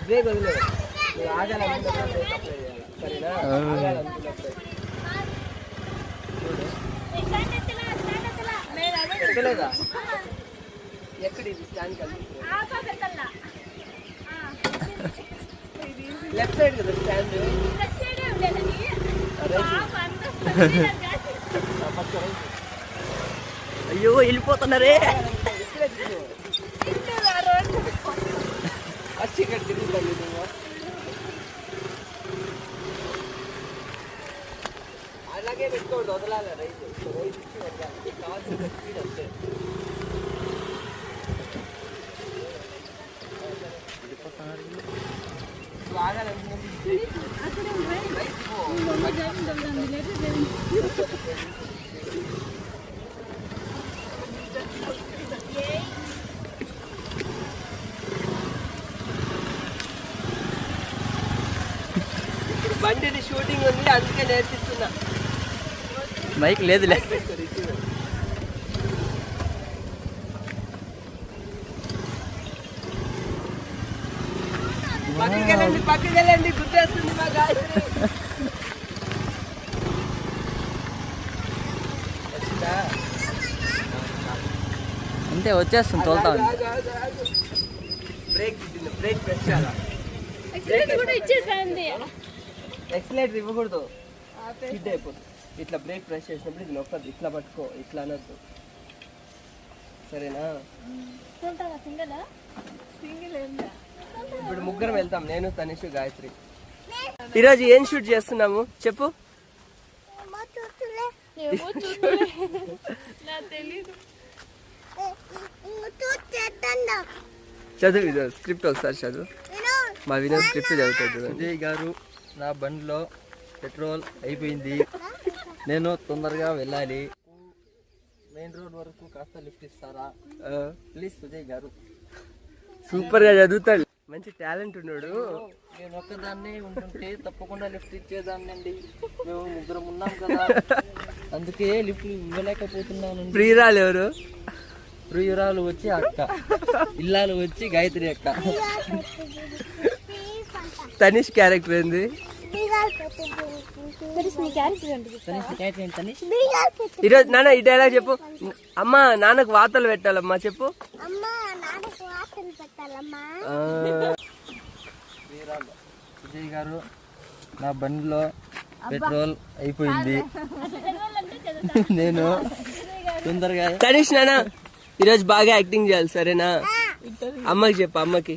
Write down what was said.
break వదిలేదు ఆగాలనుకున్నప్పుడు break apply చేయాలి సరేనా ఆగాలనుకున్నప్పుడు ఎక్కలేదా ఎక్కడ ఇది స్టాండ్ కలిసి లెఫ్ట్ సైడ్ కదా స్టాండ్ అయ్యో వెళ్ళిపోతున్నారే వచ్చి ఇక్కడ తిరుగుతాను అలాగే పెట్టుకోండి వదలాలి రైతు రైతు ఇచ్చి వదలాలి కావాల్సిన స్పీడ్ అంతే బండిది షూటింగ్ ఉంది అందుకే నేర్పిస్తున్నా మైక్ లేదులే పక్కకి వెళ్ళండి గుర్తేస్తుంది మా గాయత్రి అంతే వచ్చేస్తుంది తోలుతా ఉంది బ్రేక్ బ్రేక్ ప్రెస్ చేయాలా ఎక్సలేటర్ ఇవ్వకూడదు హిట్ అయిపోతుంది ఇట్లా బ్రేక్ ప్రెస్ చేసినప్పుడు ఇది నొక్కదు ఇట్లా పట్టుకో ఇట్లా అనొద్దు సరేనా ఇప్పుడు ముగ్గురం వెళ్తాం నేను తనిష్ గాయత్రి ఈరోజు ఏం షూట్ చేస్తున్నాము చెప్పు చదువు ఇది స్క్రిప్ట్ ఒకసారి చదువు మా వినోద్ స్క్రిప్ట్ చదువుతాడు విజయ్ గారు నా బండిలో పెట్రోల్ అయిపోయింది నేను తొందరగా వెళ్ళాలి మెయిన్ రోడ్ వరకు కాస్త లిఫ్ట్ ఇస్తారా ప్లీజ్ విజయ్ గారు సూపర్ గా చదువుతాడు మంచి టాలెంట్ ఉన్నాడు నేను ఒక్కదాన్ని ఉంటుంటే తప్పకుండా లిఫ్ట్ ఇచ్చేదాన్నండి మేము ముగ్గురం ఉన్నాం కదా అందుకే లిఫ్ట్ ఇవ్వలేకపోతున్నాను ప్రియురాలు ఎవరు ప్రియురాలు వచ్చి అక్క ఇల్లాలు వచ్చి గాయత్రి అక్క తనిష్ క్యారెక్టర్ ఏంది ఈరోజు నాన్న ఈ డైలాగ్ చెప్పు అమ్మా నాన్నకు వాతలు పెట్టాలమ్మా చెప్పు విజయ్ గారు నా బండిలో పెట్రోల్ అయిపోయింది నేను తొందరగా తనిష్ నాన్న ఈరోజు బాగా యాక్టింగ్ చేయాలి సరేనా అమ్మకి చెప్పు అమ్మకి